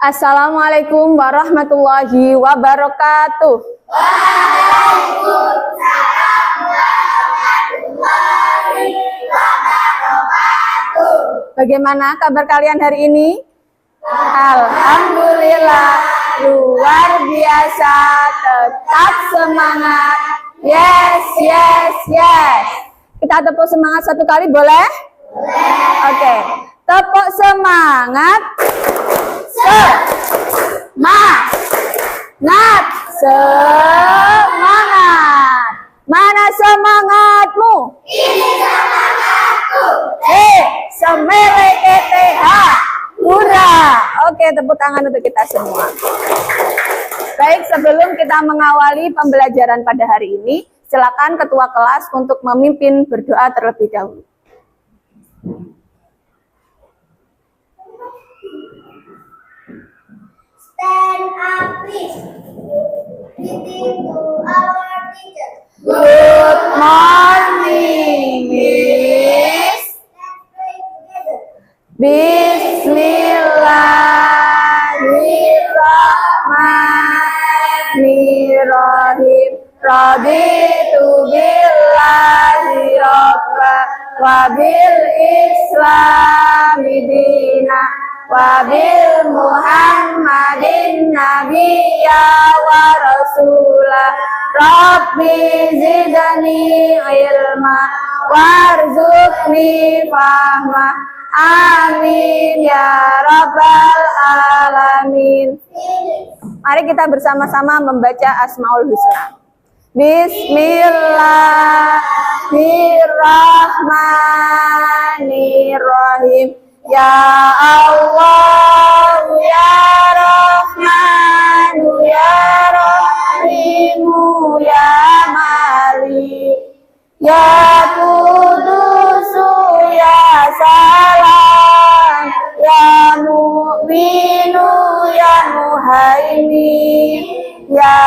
Assalamualaikum warahmatullahi wabarakatuh. Waalaikumsalam warahmatullahi wabarakatuh. Bagaimana kabar kalian hari ini? Alhamdulillah, luar biasa, tetap semangat. Yes, yes, yes. Kita tepuk semangat satu kali boleh? Boleh. Oke, tepuk semangat. Semangat. Mana semangatmu? Ini semangatku. Semele ETH. Hurra. Oke, tepuk tangan untuk kita semua. Baik, sebelum kita mengawali pembelajaran pada hari ini, silakan ketua kelas untuk memimpin berdoa terlebih dahulu. Stand up, please. Greeting to our teacher. Good morning, Miss. Let's pray together. Bismillahirrahmanirrahim. Raditu billahi rabba wa bil islami dina wa bil muhammadin nabiyya wa rasulah. Rabbi zidni ilma warzuqni fahma. Amin ya rabbal alamin. Mari kita bersama-sama membaca Asmaul Husna. Bismillahirrahmanirrahim. Ya Allah, ya Rahmanu, ya Rahimu, ya Malik, ya Kudusu, ya Salam, ya Mu'minu, ya Muhaimin, ya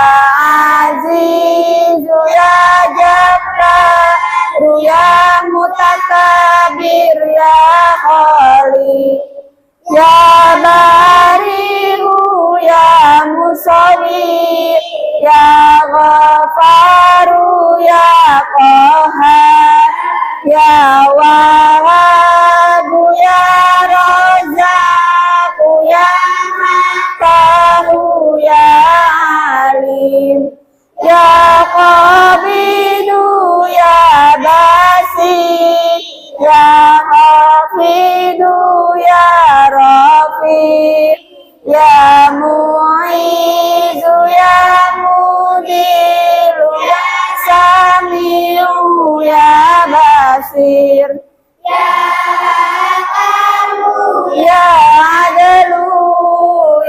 Azizu, ya Jabbaru, ya Mutakabir, ya Khaliq, ya Bari'u, ya Musawwir, ya Ghafaru, ya Qahhar, ya Wahhabu, ya Razzaqu, ya Fattahu, ya Alim, ya Qabidu, ya Basir, ya Hafidu, ya Rafiq, ya Mu'izu, ya Mudiru, ya Sami'u, ya Basir, Ya Kamu, ya Adlu,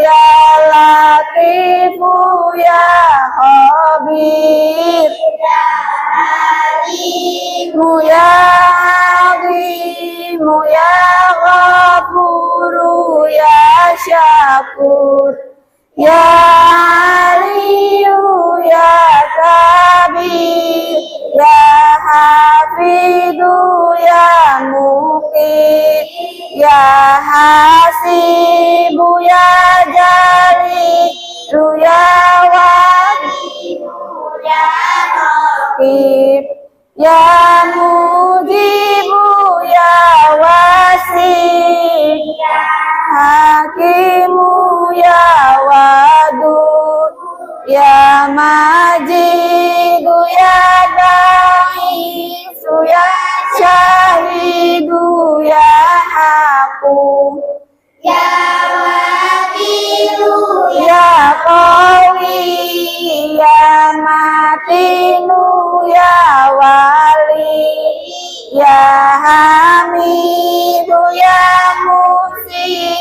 ya Latifu, ya Khabir, Ya Halimu, ya Azimu, ya Ghafuru, ya Syakur, ya Aliyu, ya Kabir, ya Hafidu, ya Muqit, ya Hasibu, ya Jalilu, ya Wahibu, ya Raqib, ya Mujibu, ya Wasi, ya Hakimu, ya Wadud, ya Majidu, ya Ba'isu, ya Syahidu, ya Hakum, Ya Wakilu, ya Qawi, ya Matinu, ya Wali, ya Hamidu, ya Muhsin,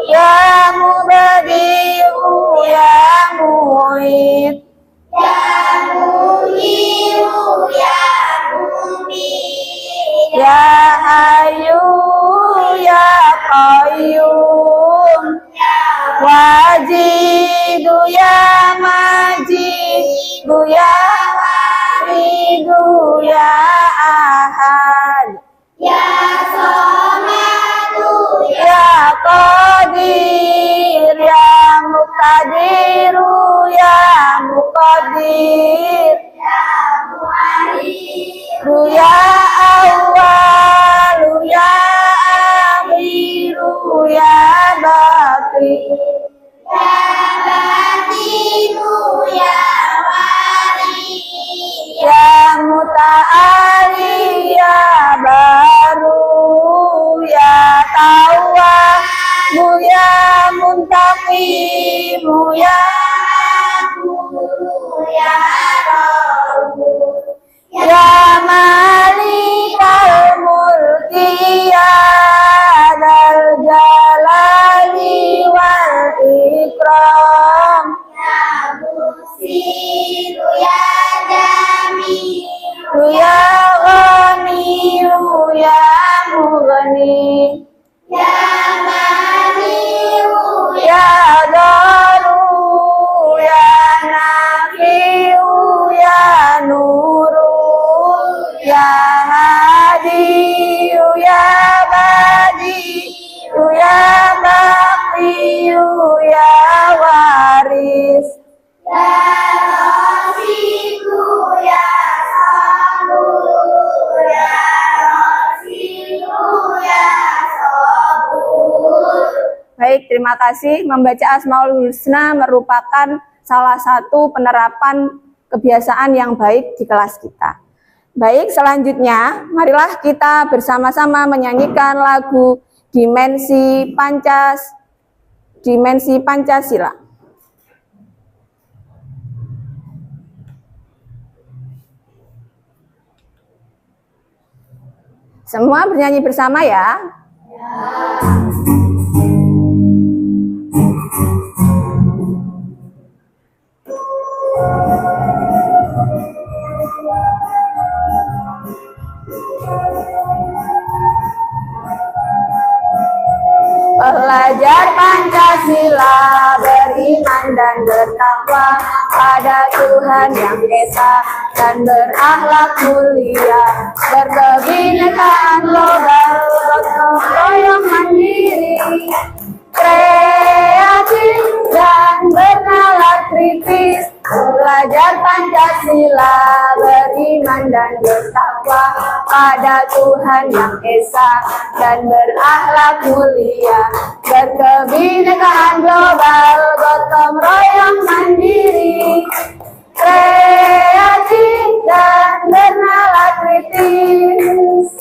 ya Mubadi'u, ya Mu'id, Ya Muhiu, Ya Mumit, ya Hayyu, ya Qayyum, Wajidu, ya Majidu, ya Waridu, ya Ahad, Ya Somadu, ya Qadir, ya muqtadiru ya muqaddir ya awwalu ya akhiru ya baqi ya muta'ali ya baru ya tawwabu ya muntaqimu ya ya malikal mulki ya dzal jalali wal ikram ya ghaniyu ya mughni ya daru ya nafiu ya nuru ya hadiyu ya badiyu ya baqiyu ya waris Baik, terima kasih. Membaca Asmaul Husna merupakan salah satu penerapan kebiasaan yang baik di kelas kita. Baik, selanjutnya marilah kita bersama-sama menyanyikan lagu Dimensi Pancasila. Semua bernyanyi bersama ya. Belajar Pancasila, beriman dan bertakwa pada Tuhan Yang Esa dan berakhlak mulia, berkebinekaan global, gotong royong mandiri, kreatif dan bernalar kritis. Belajar Pancasila, beriman dan bertakwa pada Tuhan Yang Esa dan berakhlak mulia, berkebinekaan global, gotong royong mandiri, kreatif dan bernalar kritis.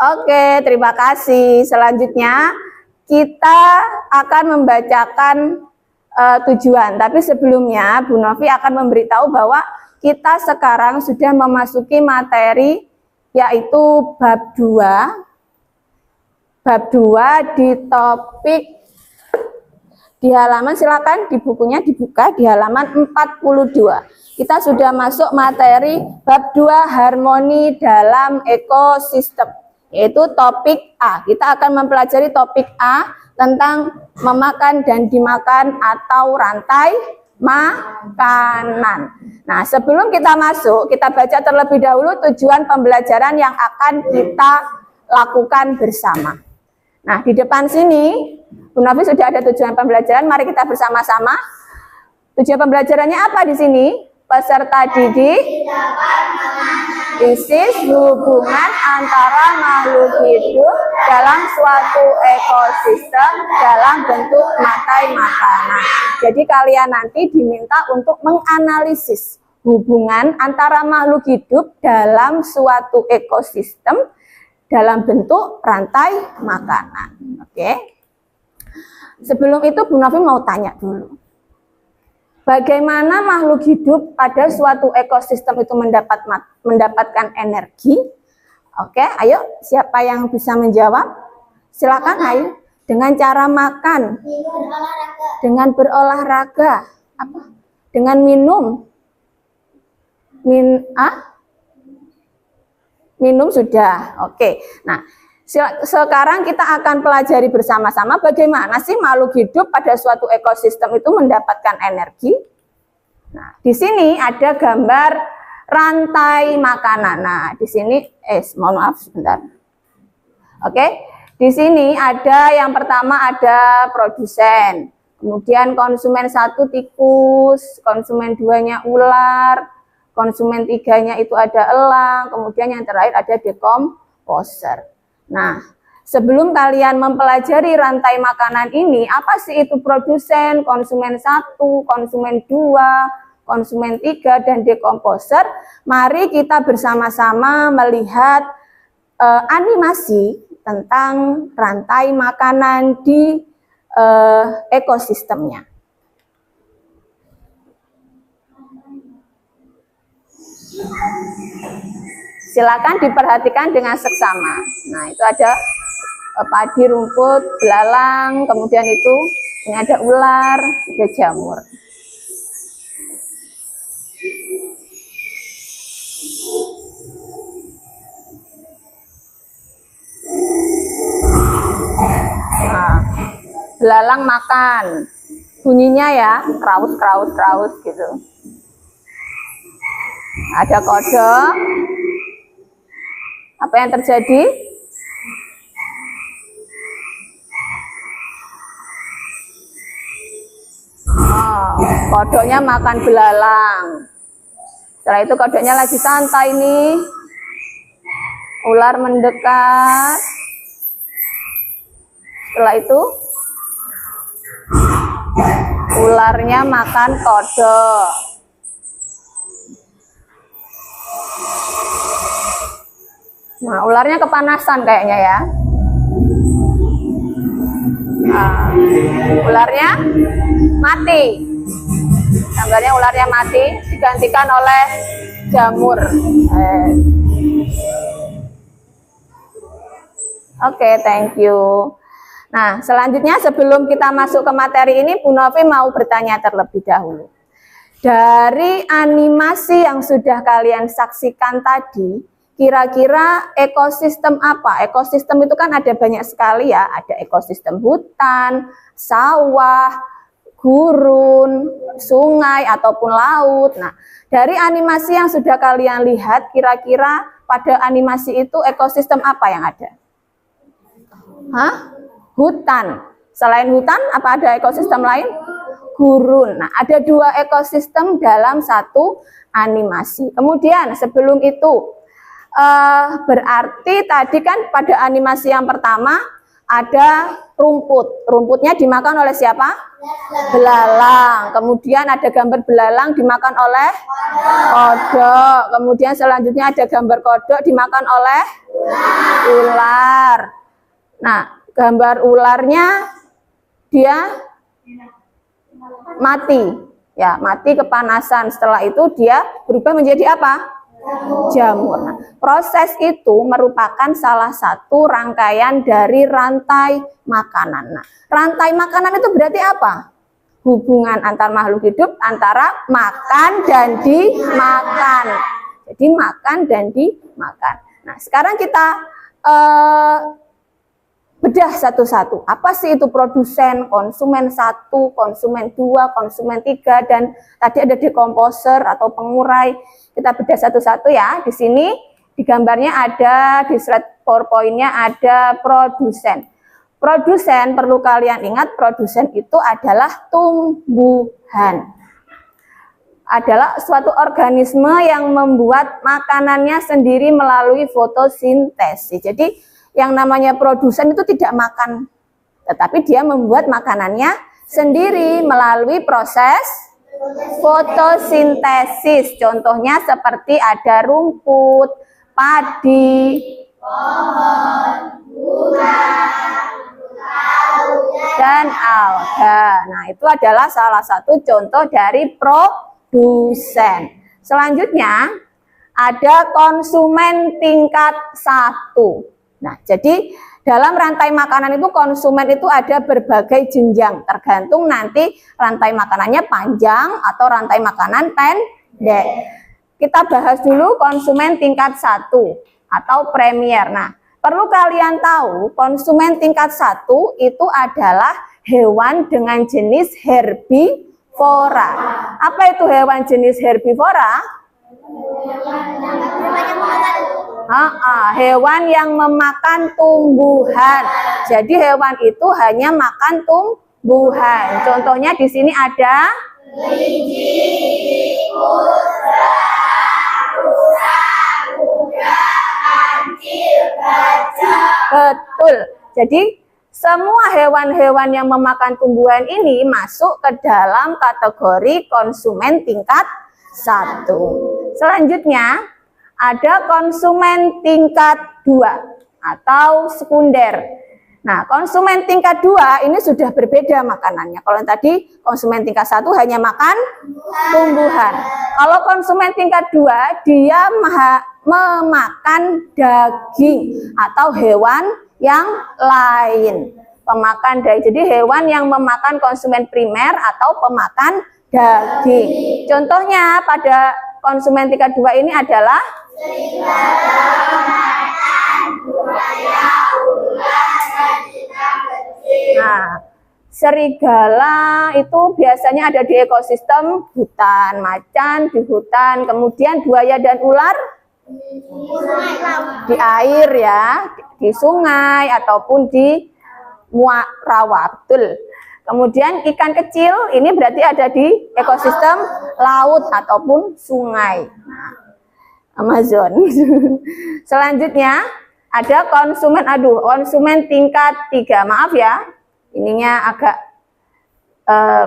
Oke, terima kasih. Selanjutnya kita akan membacakan tujuan. Tapi sebelumnya Bu Novi akan memberitahu bahwa kita sekarang sudah memasuki materi yaitu bab 2. Bab 2 di topik di halaman, silakan di bukunya dibuka di halaman 42. Kita sudah masuk materi bab 2 harmoni dalam ekosistem. Yaitu topik A. Kita akan mempelajari topik A tentang memakan dan dimakan atau rantai makanan. Nah, sebelum kita masuk, kita baca terlebih dahulu tujuan pembelajaran yang akan kita lakukan bersama. Nah, di depan sini, Bu Novi sudah ada tujuan pembelajaran. Mari kita bersama-sama. Tujuan pembelajarannya apa di sini? Peserta didik isis hubungan antara makhluk hidup dalam suatu ekosistem dalam bentuk rantai makanan. Jadi kalian nanti diminta untuk menganalisis hubungan antara makhluk hidup dalam suatu ekosistem dalam bentuk rantai makanan. Oke. Sebelum itu Bu Novi mau tanya dulu. Bagaimana makhluk hidup pada suatu ekosistem itu mendapatkan energi? Oke, ayo siapa yang bisa menjawab? Silakan, ayo. Dengan cara makan, dengan berolahraga, apa? Dengan minum. Minum sudah. Oke. Nah, sekarang kita akan pelajari bersama-sama bagaimana sih makhluk hidup pada suatu ekosistem itu mendapatkan energi. Nah, di sini ada gambar rantai makanan. Nah, di sini mohon maaf sebentar. Oke, di sini ada yang pertama ada produsen, kemudian konsumen 1 tikus, konsumen 2-nya ular, konsumen 3-nya itu ada elang, kemudian yang terakhir ada dekomposer. Nah, sebelum kalian mempelajari rantai makanan ini, apa sih itu produsen, konsumen 1, konsumen 2, konsumen 3, dan dekomposer, mari kita bersama-sama melihat animasi tentang rantai makanan di ekosistemnya. Silakan diperhatikan dengan seksama. Nah, itu ada padi, rumput, belalang, kemudian itu ini ada ular, ada jamur. Nah, belalang makan, bunyinya ya kraus kraus kraus gitu. Ada kodok. Apa yang terjadi? Kodoknya makan belalang. Setelah itu kodoknya lagi santai nih. Ular mendekat. Setelah itu ularnya makan kodok. Nah, ularnya kepanasan kayaknya ya. Nah, ularnya mati. Gambarnya ularnya mati digantikan oleh jamur. Oke, thank you. Nah, selanjutnya sebelum kita masuk ke materi ini, Bu Novi mau bertanya terlebih dahulu. Dari animasi yang sudah kalian saksikan tadi, kira-kira ekosistem apa? Ekosistem itu kan ada banyak sekali ya, ada ekosistem hutan, sawah, gurun, sungai, ataupun laut. Nah, dari animasi yang sudah kalian lihat, kira-kira pada animasi itu ekosistem apa yang ada? Hah? Hutan. Selain hutan, apa ada ekosistem lain? Gurun. Nah, ada 2 ekosistem dalam satu animasi. Kemudian sebelum itu, berarti tadi kan pada animasi yang pertama ada rumput. Rumputnya dimakan oleh siapa? Belalang. Kemudian ada gambar belalang dimakan oleh kodok. Kemudian selanjutnya ada gambar kodok dimakan oleh ular. Nah, gambar ularnya dia mati. Ya, mati kepanasan. Setelah itu dia berubah menjadi apa? Jamur. Nah, proses itu merupakan salah satu rangkaian dari rantai makanan. Nah, rantai makanan itu berarti apa? Hubungan antar makhluk hidup antara makan dan dimakan. Jadi makan dan dimakan. Nah, sekarang kita bedah satu-satu. Apa sih itu produsen, konsumen 1, konsumen 2, konsumen 3, dan tadi ada dekomposer atau pengurai. Kita bedah satu-satu ya. Di sini di gambarnya ada, di slide PowerPoint-nya ada produsen. Produsen, perlu kalian ingat, produsen itu adalah tumbuhan. Adalah suatu organisme yang membuat makanannya sendiri melalui fotosintesis. Jadi yang namanya produsen itu tidak makan, tetapi dia membuat makanannya sendiri melalui proses fotosintesis. Contohnya seperti ada rumput, padi, pohon, bunga, dan alga. Nah, itu adalah salah satu contoh dari produsen. Selanjutnya ada konsumen tingkat 1. Nah, jadi dalam rantai makanan itu konsumen itu ada berbagai jenjang, tergantung nanti rantai makanannya panjang atau rantai makanan pendek. Kita bahas dulu konsumen tingkat 1 atau premier. Nah, perlu kalian tahu konsumen tingkat 1 itu adalah hewan dengan jenis herbivora. Apa itu hewan jenis herbivora? Hewan yang memakan tumbuhan. Jadi hewan itu hanya makan tumbuhan. Contohnya di sini ada betul. Jadi semua hewan-hewan yang memakan tumbuhan ini masuk ke dalam kategori konsumen tingkat 1. Selanjutnya ada konsumen tingkat 2 atau sekunder. Nah, konsumen tingkat 2 ini sudah berbeda makanannya. Kalau tadi konsumen tingkat 1 hanya makan tumbuhan. Kalau konsumen tingkat 2 dia memakan daging atau hewan yang lain. Pemakan daging. Jadi hewan yang memakan konsumen primer atau pemakan daging. Contohnya pada konsumen tingkat 2 ini adalah serigala itu biasanya ada di ekosistem hutan, macan di hutan, kemudian buaya dan ular di air ya, di sungai ataupun di rawa. Betul. Kemudian ikan kecil ini berarti ada di ekosistem laut ataupun sungai. Amazon. Selanjutnya ada konsumen tingkat 3. Maaf ya, ininya agak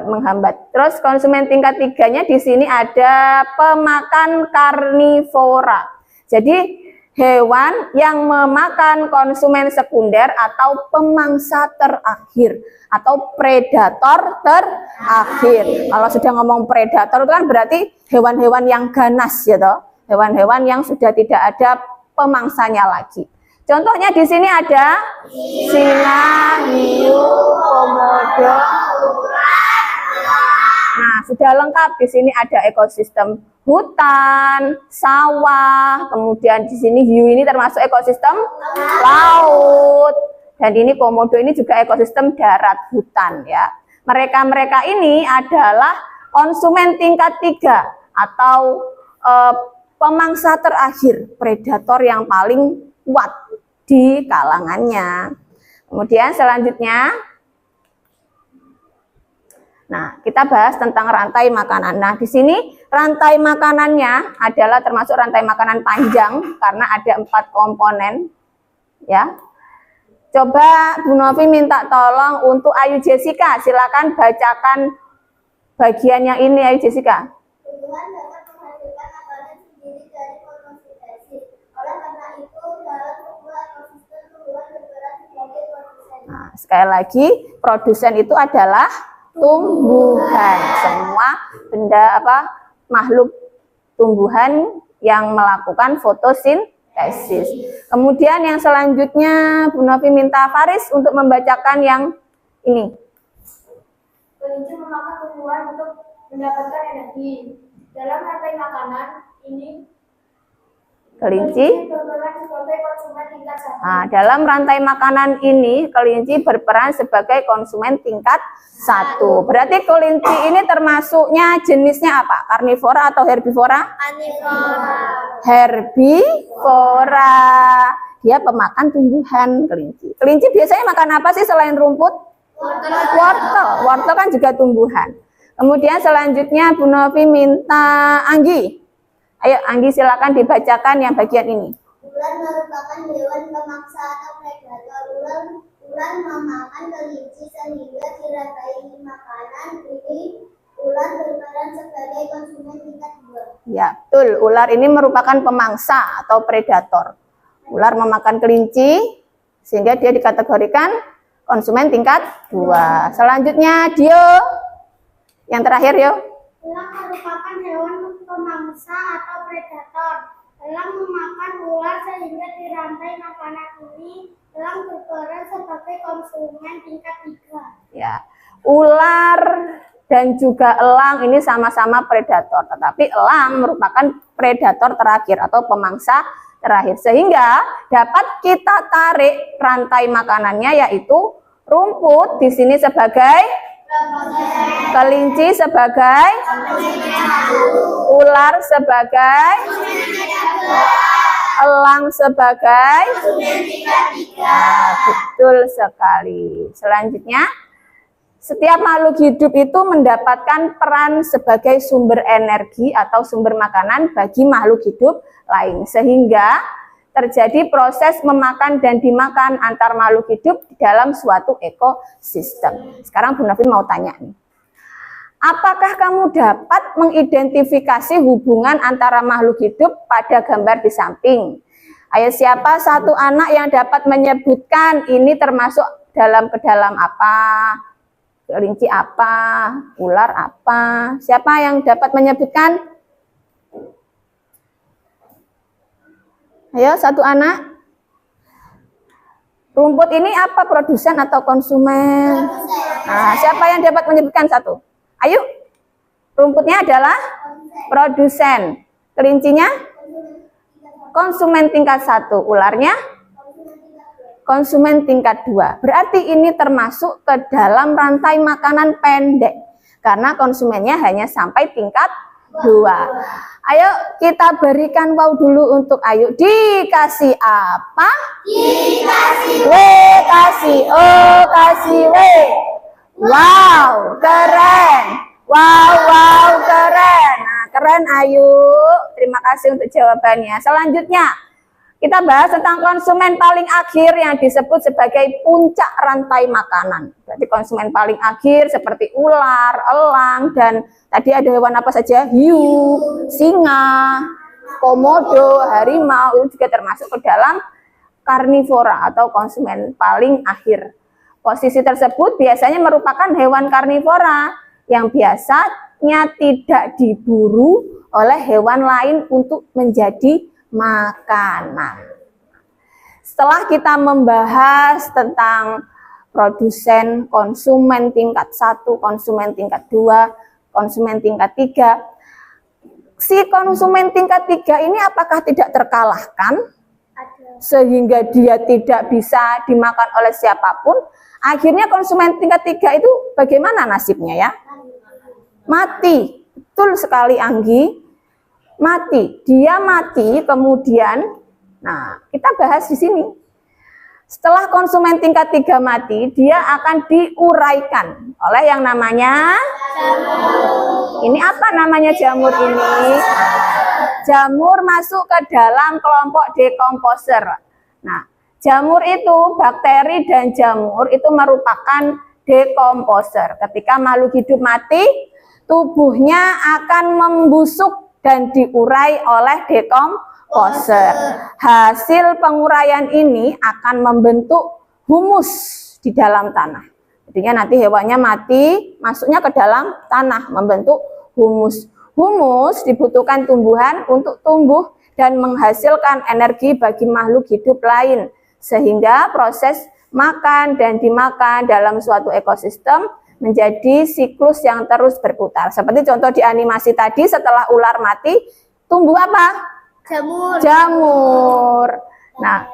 menghambat. Terus konsumen tingkat 3-nya di sini ada pemakan karnivora. Jadi hewan yang memakan konsumen sekunder atau pemangsa terakhir atau predator terakhir. Kalau sudah ngomong predator itu kan berarti hewan-hewan yang ganas ya toh. Hewan-hewan yang sudah tidak ada pemangsanya lagi. Contohnya di sini ada singa, hiu, komodo. Nah, sudah lengkap. Di sini ada ekosistem hutan, sawah, kemudian di sini hiu ini termasuk ekosistem laut, dan ini komodo ini juga ekosistem darat hutan ya. Mereka ini adalah konsumen tingkat 3 atau pemangsa terakhir, predator yang paling kuat di kalangannya. Kemudian selanjutnya, nah, kita bahas tentang rantai makanan. Nah, di sini rantai makanannya adalah termasuk rantai makanan panjang karena ada 4 komponen. Ya, coba Bu Novi minta tolong untuk Ayu Jessica, silakan bacakan bagian yang ini, Ayu Jessica. Tumbuhan dapat menghasilkan makanan sendiri dari fotosintesa. Oleh karena itu, dalam sebuah ekosistem tumbuhan berperan sebagai produsen. Nah, sekali lagi, produsen itu adalah tumbuhan. Semua benda makhluk tumbuhan yang melakukan fotosintesis. Kemudian yang selanjutnya Bu Novi minta Faris untuk membacakan yang ini. Kelinci memakan tumbuhan untuk mendapatkan energi. Dalam rantai makanan ini, Kelinci berperan sebagai konsumen tingkat 1. Nah, dalam rantai makanan ini, kelinci berperan sebagai konsumen tingkat 1. Berarti kelinci ini termasuknya jenisnya apa? Karnivora atau herbivora? Herbivora. Dia pemakan tumbuhan, kelinci. Kelinci biasanya makan apa sih selain rumput? Wortel. Wortel kan juga tumbuhan. Kemudian selanjutnya Bu Novi minta Anggi. Ayo Anggi, silakan dibacakan yang bagian ini. Ular merupakan hewan pemangsa atau predator. Ular memakan kelinci sehingga di rantai makanan ini ular berperan sebagai konsumen tingkat 2. Ya, betul. Ular ini merupakan pemangsa atau predator. Ular memakan kelinci sehingga dia dikategorikan konsumen tingkat 2. Selanjutnya Dio. Yang terakhir yo. Elang merupakan hewan pemangsa atau predator. Elang memakan ular sehingga di rantai makanan ini elang berperan sebagai konsumen tingkat 3. Ya, ular dan juga elang ini sama-sama predator, tetapi elang merupakan predator terakhir atau pemangsa terakhir, sehingga dapat kita tarik rantai makanannya yaitu rumput di sini sebagai kelinci, sebagai ular ular sebagai, elang sebagai. Nah, betul sekali. Selanjutnya, setiap makhluk hidup itu mendapatkan peran sebagai sumber energi atau sumber makanan bagi makhluk hidup lain, sehingga terjadi proses memakan dan dimakan antar makhluk hidup di dalam suatu ekosistem. Sekarang Bu Novi mau tanya nih, apakah kamu dapat mengidentifikasi hubungan antara makhluk hidup pada gambar di samping? Ayo, siapa satu anak yang dapat menyebutkan ini termasuk ke dalam apa? Kelinci apa? Ular apa? Siapa yang dapat menyebutkan? Ayo, satu anak. Rumput ini apa, produsen atau konsumen? Nah, siapa yang dapat menyebutkan satu? Ayo. Rumputnya adalah produsen. Kelincinya? Konsumen tingkat 1. Ularnya? Konsumen tingkat 2. Berarti ini termasuk ke dalam rantai makanan pendek. Karena konsumennya hanya sampai tingkat 2. Ayo kita berikan wow dulu untuk Ayu. Dikasih apa? Dikasih W, kasih O, kasih W. Wow, keren. Wow, keren. Nah, keren Ayu. Terima kasih untuk jawabannya. Selanjutnya, kita bahas tentang konsumen paling akhir yang disebut sebagai puncak rantai makanan. Berarti konsumen paling akhir seperti ular, elang, dan tadi ada hewan apa saja? Hiu, singa, komodo, harimau, itu juga termasuk ke dalam karnivora atau konsumen paling akhir. Posisi tersebut biasanya merupakan hewan karnivora yang biasanya tidak diburu oleh hewan lain untuk menjadi makanan. Setelah kita membahas tentang produsen, konsumen tingkat 1, konsumen tingkat 2, konsumen tingkat 3, si konsumen tingkat 3 ini apakah tidak terkalahkan sehingga dia tidak bisa dimakan oleh siapapun? Akhirnya konsumen tingkat 3 itu bagaimana nasibnya ya? Mati. Betul sekali Anggi. Mati, dia mati, kemudian, nah kita bahas di sini. Setelah konsumen tingkat 3 mati, dia akan diuraikan oleh yang namanya jamur. Ini apa namanya jamur ini? Jamur masuk ke dalam kelompok dekomposer. Nah, jamur itu, bakteri dan jamur itu merupakan dekomposer. Ketika makhluk hidup mati, tubuhnya akan membusuk dan diurai oleh dekomposer. Hasil penguraian ini akan membentuk humus di dalam tanah. Jadinya nanti hewannya mati, masuknya ke dalam tanah, membentuk humus. Humus dibutuhkan tumbuhan untuk tumbuh dan menghasilkan energi bagi makhluk hidup lain. Sehingga proses makan dan dimakan dalam suatu ekosistem menjadi siklus yang terus berputar. Seperti contoh di animasi tadi, setelah ular mati, tumbuh apa? Jamur. Jamur. Nah,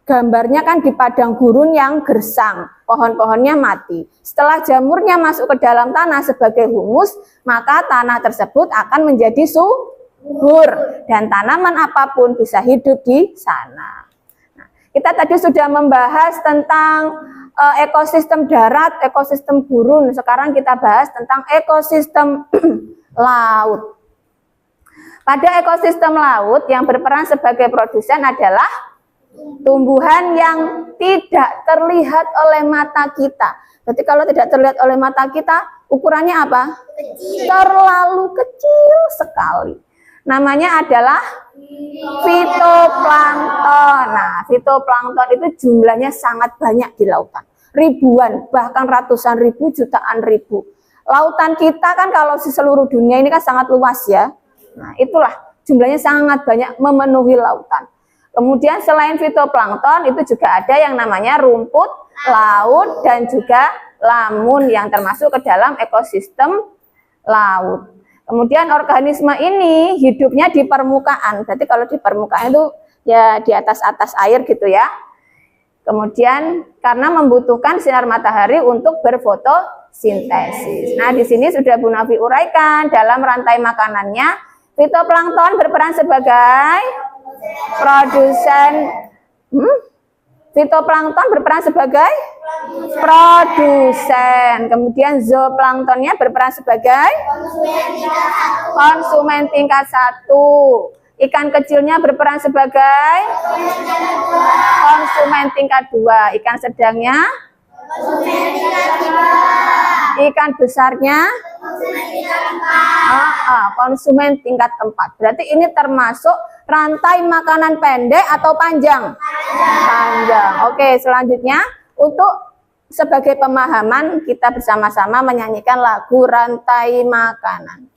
gambarnya kan di padang gurun yang gersang, pohon-pohonnya mati. Setelah jamurnya masuk ke dalam tanah sebagai humus, maka tanah tersebut akan menjadi subur dan tanaman apapun bisa hidup di sana. Nah, kita tadi sudah membahas tentang ekosistem darat, ekosistem gurun. Sekarang kita bahas tentang ekosistem laut. Pada ekosistem laut yang berperan sebagai produsen adalah tumbuhan yang tidak terlihat oleh mata kita. Jadi kalau tidak terlihat oleh mata kita, ukurannya apa? Kecil. Terlalu kecil sekali. Namanya adalah fitoplankton. Nah, fitoplankton itu jumlahnya sangat banyak di lautan. Ribuan, bahkan ratusan ribu, jutaan ribu. Lautan kita kan kalau di seluruh dunia ini kan sangat luas ya. Nah, itulah jumlahnya sangat banyak memenuhi lautan. Kemudian selain fitoplankton itu juga ada yang namanya rumput laut dan juga lamun yang termasuk ke dalam ekosistem laut. Kemudian organisme ini hidupnya di permukaan. Berarti kalau di permukaan itu ya di atas air gitu ya. Kemudian karena membutuhkan sinar matahari untuk berfotosintesis. Nah, di sini sudah Bu Novi uraikan dalam rantai makanannya. Fitoplankton berperan sebagai produsen. Fitoplankton berperan sebagai produsen. Kemudian zooplanktonnya berperan sebagai konsumen tingkat 1. Ikan kecilnya berperan sebagai konsumen tingkat 2. Ikan sedangnya ikan besarnya konsumen tingkat 4. Berarti ini termasuk rantai makanan pendek atau panjang? Panjang. Oke, selanjutnya untuk sebagai pemahaman kita bersama-sama menyanyikan lagu Rantai Makanan.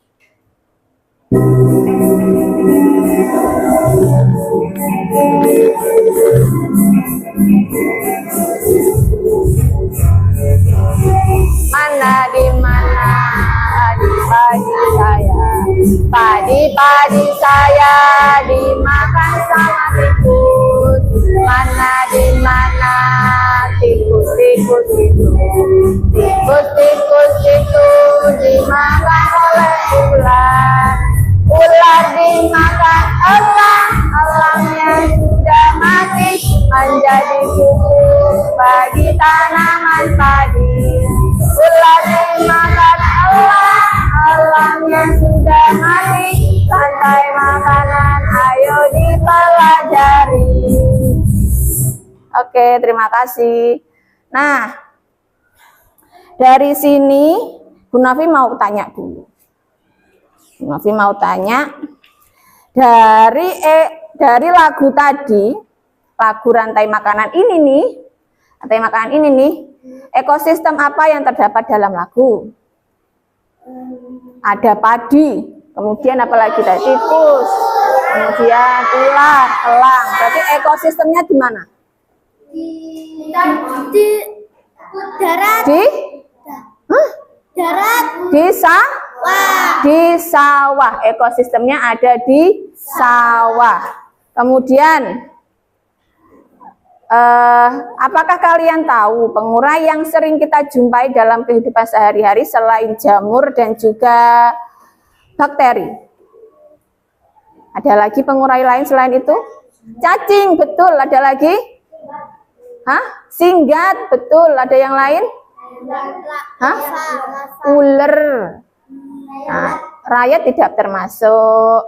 Mana di mana padi-padi saya, padi-padi saya dimakan sama tikus. Mana di mana tikus-tikus itu, tikus-tikus itu dimakan oleh ular. Ular dimakan elang, elangnya sudah mati menjadi pupuk bagi tanaman padi. Ular dimakan elang, elangnya sudah mati. Rantai makanan ayo dipelajari. Oke, terima kasih. Nah, dari sini Bu Nafi mau tanya dulu. Bu Nafi mau tanya dari lagu tadi, lagu rantai makanan ini nih, rantai makanan ini nih, ekosistem apa yang terdapat dalam lagu? Ada padi, kemudian apa lagi tadi? Tikus, kemudian ular, elang. Berarti ekosistemnya di mana? Di darat. Di? Darat. Di di sawah. Ekosistemnya ada di sawah. Kemudian apakah kalian tahu pengurai yang sering kita jumpai dalam kehidupan sehari-hari selain jamur dan juga bakteri? Ada lagi pengurai lain selain itu? Cacing, betul. Ada lagi? Singgat, betul. Ada yang lain? Ular. Nah, rayap tidak termasuk.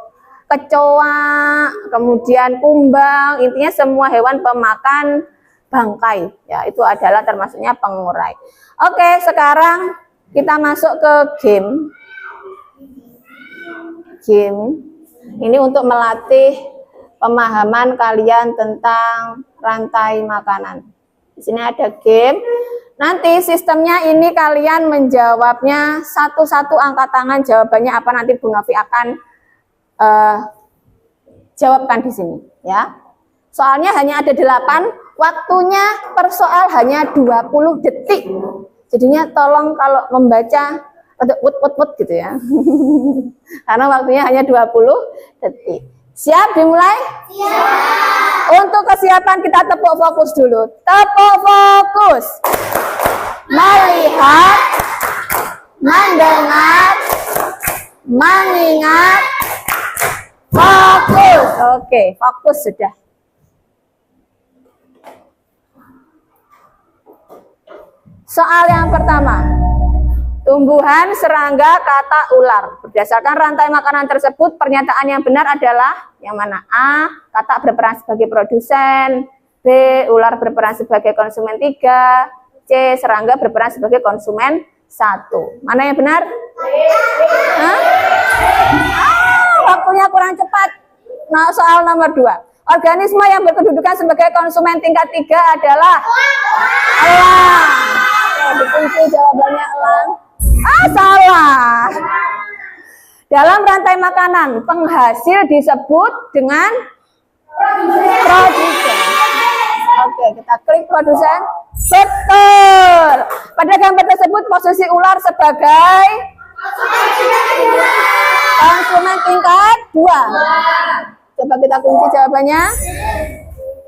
Kecoa, kemudian kumbang, intinya semua hewan pemakan bangkai. Ya, itu adalah termasuknya pengurai. Oke, sekarang kita masuk ke game. Ini untuk melatih pemahaman kalian tentang rantai makanan. Di sini ada game. Nanti sistemnya ini kalian menjawabnya satu-satu angkat tangan, jawabannya apa nanti Bu Novi akan jawabkan di sini ya. Soalnya hanya ada 8, waktunya per soal hanya 20 detik. Jadinya tolong kalau membaca wut gitu ya. Karena waktunya hanya 20 detik. Siap dimulai? Siap. Untuk kesiapan kita tepuk fokus dulu. Tepuk fokus. Melihat, mendengar, mengingat, fokus. Oke, fokus sudah. Soal yang pertama. Tumbuhan, serangga, kata, ular. Berdasarkan rantai makanan tersebut, pernyataan yang benar adalah yang mana? A. Kata berperan sebagai produsen. B. Ular berperan sebagai konsumen 3. C. Serangga berperan sebagai konsumen 1. Mana yang benar? Waktunya kurang cepat. Nah, soal nomor 2. Organisme yang berkedudukan sebagai konsumen tingkat 3 adalah elang. Dikunci jawabannya elang. Salah. Dalam rantai makanan, penghasil disebut dengan produsen. Oke, kita klik produsen. Betul. Pada gambar tersebut posisi ular sebagai konsumen tingkat 2. Coba kita kunci jawabannya.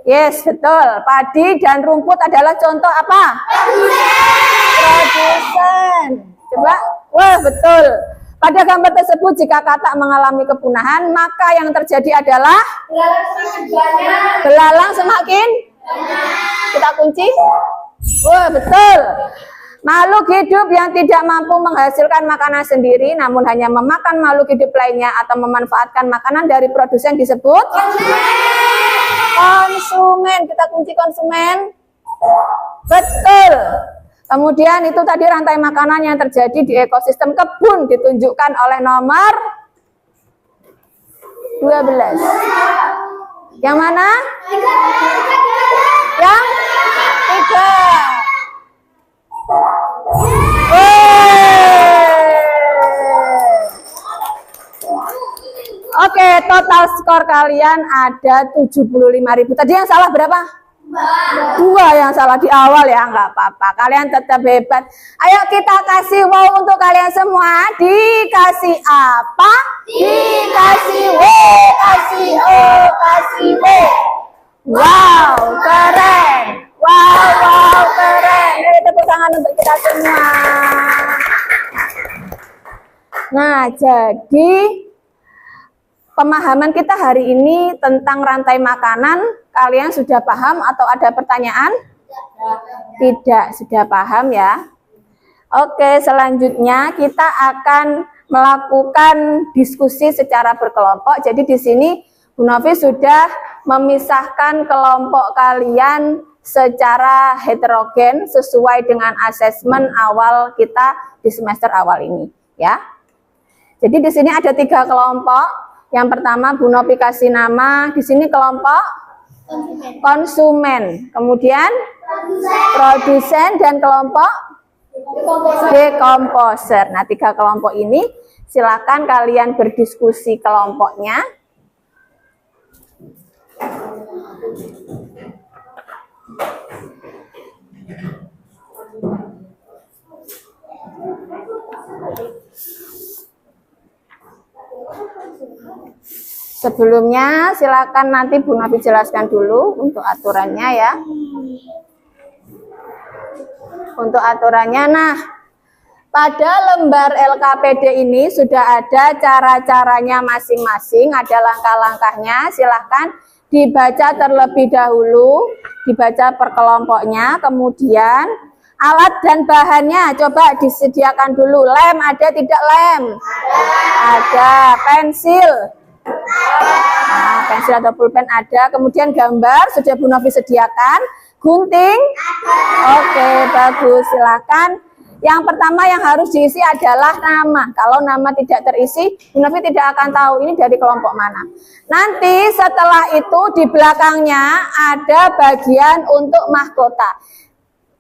Yes, betul. Padi dan rumput adalah contoh apa? Produsen. Coba, wah betul. Pada gambar tersebut jika katak mengalami kepunahan, maka yang terjadi adalah belalang semakin kita kunci. Wah, betul. Makhluk hidup yang tidak mampu menghasilkan makanan sendiri namun hanya memakan makhluk hidup lainnya atau memanfaatkan makanan dari produsen disebut konsumen. Kita kunci konsumen. Betul. Kemudian itu tadi rantai makanan yang terjadi di ekosistem kebun ditunjukkan oleh nomor 12. Yang mana? Yang 3. Oke, total skor kalian ada 75.000. Tadi yang salah berapa? 2 yang salah di awal ya, nggak apa-apa. Kalian tetap hebat. Ayo kita kasih wow untuk kalian semua. Dikasih apa? Dikasih W, kasih O, kasih W. Wow, keren. Wow, keren. Ini tepuk tangan untuk kita semua. Nah, jadi pemahaman kita hari ini tentang rantai makanan, kalian sudah paham atau ada pertanyaan? Tidak, sudah paham ya. Oke, selanjutnya kita akan melakukan diskusi secara berkelompok. Jadi di sini Bu Novi sudah memisahkan kelompok kalian secara heterogen sesuai dengan asesmen awal kita di semester awal ini, ya. Jadi di sini ada 3 kelompok. Yang pertama Bu Novi kasih nama di sini kelompok konsumen, kemudian produsen dan kelompok dekomposer. Nah, 3 kelompok ini silakan kalian berdiskusi kelompoknya. Sebelumnya silakan nanti Bu Novi jelaskan dulu untuk aturannya ya. Untuk aturannya, nah pada lembar LKPD ini sudah ada cara-caranya masing-masing, ada langkah-langkahnya. Silahkan dibaca terlebih dahulu, dibaca per kelompoknya, kemudian alat dan bahannya coba disediakan dulu. Lem ada tidak lem? Ada. Pensil? Nah, pensil atau pulpen ada. Kemudian gambar sudah Bu Novi sediakan. Gunting? Oke, bagus. Silakan. Yang pertama yang harus diisi adalah nama. Kalau nama tidak terisi, Bu Novi tidak akan tahu ini dari kelompok mana. Nanti setelah itu di belakangnya ada bagian untuk mahkota.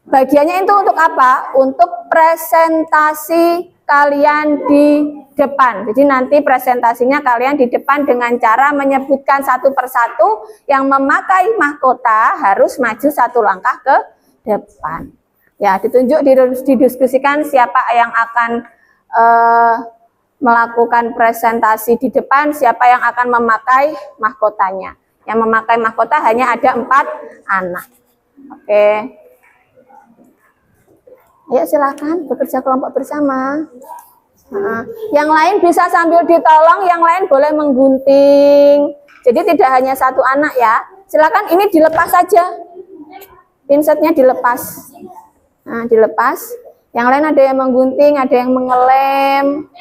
Bagiannya itu untuk apa? Untuk presentasi kalian di depan. Jadi nanti presentasinya kalian di depan dengan cara menyebutkan satu persatu. Yang memakai mahkota harus maju 1 langkah ke depan. Ya, ditunjuk, didiskusikan siapa yang akan melakukan presentasi di depan, siapa yang akan memakai mahkotanya. Yang memakai mahkota hanya ada 4 anak. Oke. Ayo silakan bekerja kelompok bersama. Nah, yang lain bisa sambil ditolong, yang lain boleh menggunting. Jadi tidak hanya 1 anak ya. Silakan ini dilepas saja. Pinsetnya dilepas. Nah, dilepas. Yang lain ada yang menggunting, ada yang mengelem.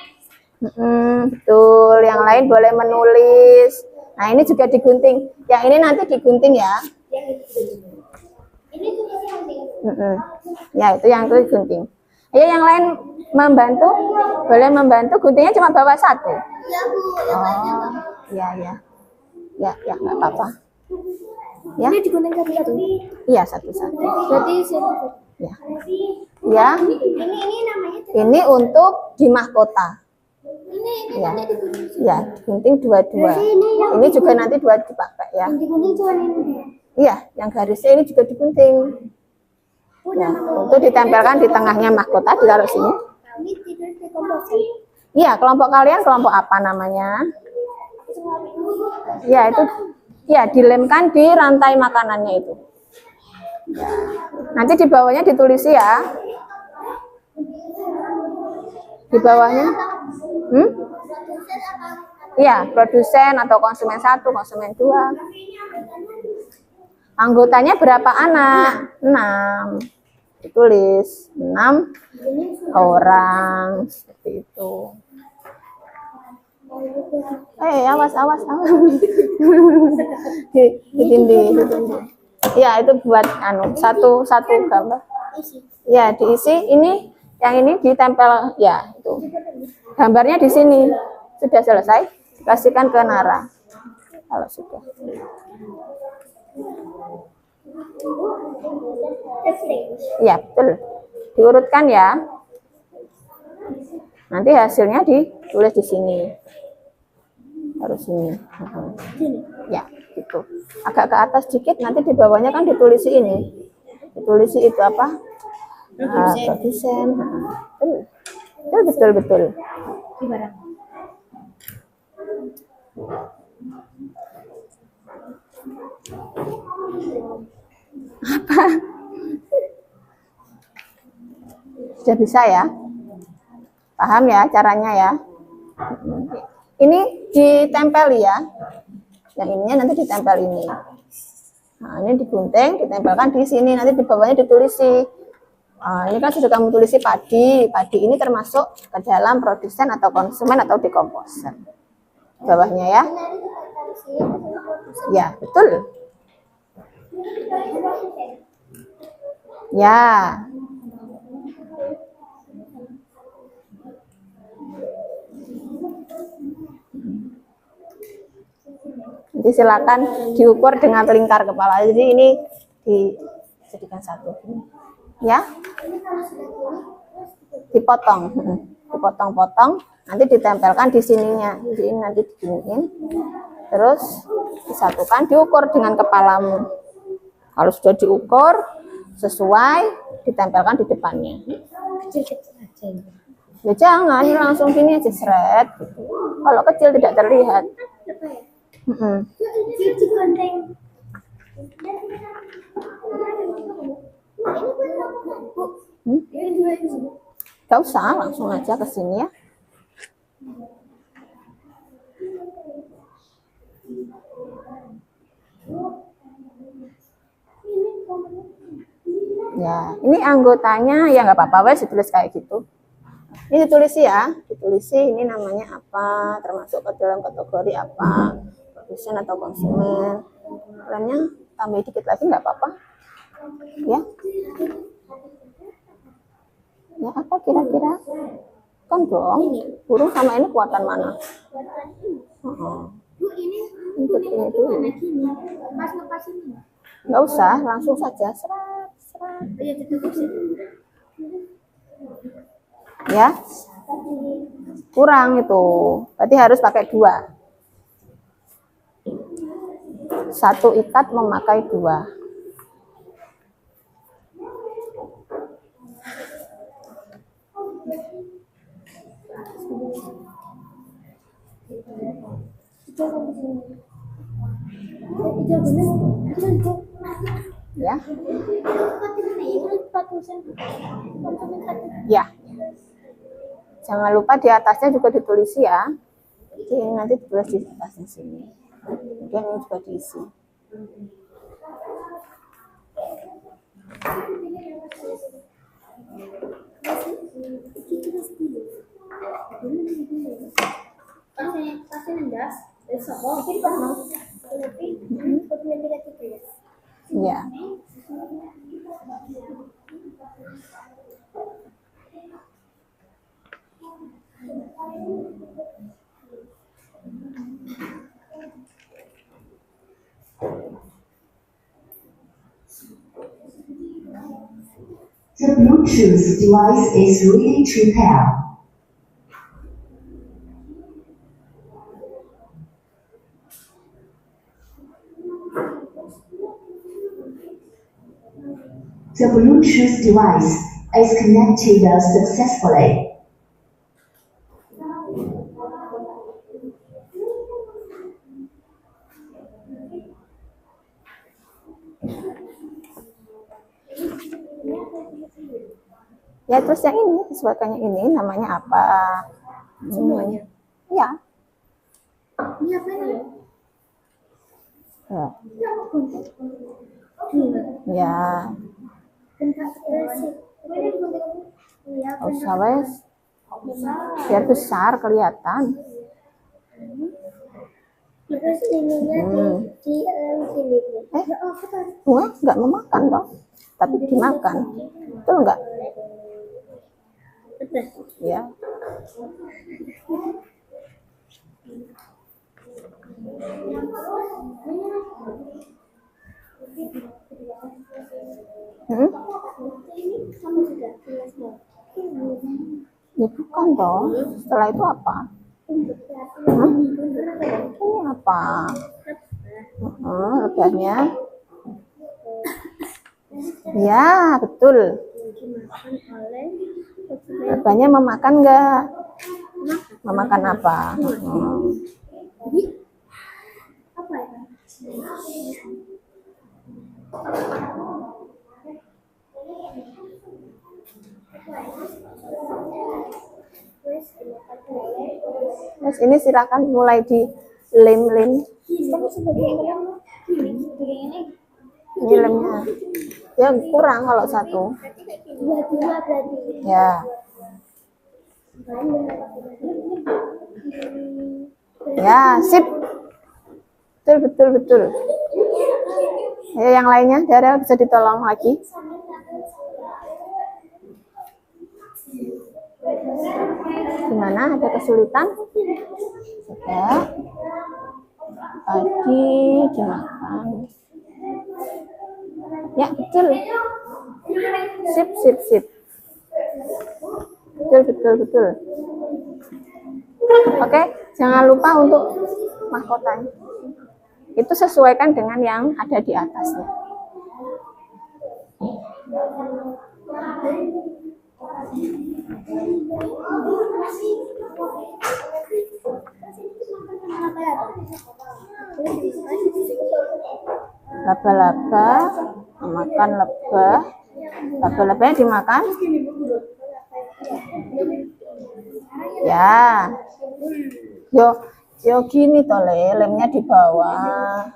Betul. Yang lain boleh menulis. Nah, ini juga digunting. Yang ini nanti digunting ya. Ini juga gunting. Ya, itu yang itu gunting. Ayo yang lain membantu, boleh membantu. Guntingnya cuma bawa 1. Iya Bu, yang lainnya enggak. Ya, nggak apa-apa. Ya. Ini digunting satu-satu. Iya, satu-satu. Berarti Ya. Ya. ini namanya. Ini untuk di mahkota. Ini Ya. nanti digunting. Ya, gunting 2-2. Ini juga nanti 2 dipakai ya. Yang digunting cuma ini. Iya, yang garisnya ini juga digunting. Ya, untuk ditempelkan di tengahnya mahkota, ditaruh sini. Kami tidur di komposer. Iya, kelompok kalian kelompok apa namanya? Ya, itu ya dilemkan di rantai makanannya itu. Ya. Nanti di bawahnya ditulis ya. Di bawahnya, Produsen apa? iya, produsen atau konsumen 1, konsumen 2. Anggotanya berapa anak? 6. Ditulis 6 orang, seperti itu. Awas. Ditindih. Ya, itu buat satu gambar. Ya, diisi. Ini yang ini ditempel ya, itu. Gambarnya di sini. Sudah selesai, kasihkan ke Nara. Kalau sudah. Ya, betul. Diurutkan ya. Nanti hasilnya ditulis di sini. Harus ini. Ya, gitu. Agak ke atas sedikit, nanti di bawahnya kan ditulisi ini. Ditulisi itu apa? Produsen. Betul. Apa? Sudah bisa ya? Paham ya caranya ya? Ini ditempel ya. Yang ininya nanti ditempel ini. Nah, ini digunting, ditempelkan di sini. Nanti di bawahnya ditulisi. Ini kan sudah kamu tulisi padi. Padi ini termasuk ke dalam produsen atau konsumen atau dekomposer. Bawahnya ya. Ya, betul. Ya. Nanti silakan diukur dengan lingkar kepala. Jadi ini dijadikan satu. Ya. Dipotong-potong, nanti ditempelkan di sininya. Jadi ini nanti diginiin. Terus disatukan, diukur dengan kepalamu. Kalau sudah diukur sesuai, ditempelkan di depannya. Kecil-kecil aja. Ya jangan, langsung gini aja seret. Gitu. Kalau kecil tidak terlihat. Gak usah, langsung aja ke sini ya. Ya, ini anggotanya ya nggak apa-apa, wes ditulis kayak gitu. Ini ditulisi ya, ditulisi ini namanya apa, termasuk ke dalam kategori apa, produsen atau konsumen. Lainnya tambah dikit lagi nggak apa-apa. Ya. Ya apa kira-kira? Kan dong, burung sama ini kuatan mana? Bu, ini dulu. Pas lepas ini. Nggak usah, langsung saja serat. Ya, kurang itu, berarti harus pakai 2. 1 ikat memakai 2. Ya. Ya. Jangan lupa di atasnya juga ditulis ya. Jadi nanti ditulis di atasnya sini. Kemudian ini juga diisi. Ya. The Bluetooth device is ready to pair. The Bluetooth device is connected successfully. Ya terus yang ini sesuaikannya ini namanya apa? Semuanya. Ya. Ini apa nih? Ya. Dua. Ya. Bentak bersih. Ini digunting. Iya. Usah wes. Biar besar kelihatan. Terus ininya di sini. Wah, nggak memakan dong, tapi dimakan. Betul nggak? Ya. Hmm? Sama juga. Ya bukan dong. Setelah itu apa? Hah? Ini apa? Lebahnya. Ya, betul. Dimakan oleh Lebahnya memakan nggak? Memakan apa? apa ya? Terus ini silakan mulai di lem-lem. Ini lemnya. Ya kurang kalau satu. Dua-dua berarti. Ya. Ya, sip. Betul, betul, betul. Ya, yang lainnya, Daryl bisa ditolong lagi. Gimana? Ada kesulitan? Ya. Tadi dimakan. Ya, betul. Sip, sip, sip. Betul, betul, betul. Oke, jangan lupa untuk mahkotanya. Itu sesuaikan dengan yang ada di atasnya. Laba-laba makan lebah. Laba-labanya dimakan. Ya. Yo gini toh lemnya di bawah.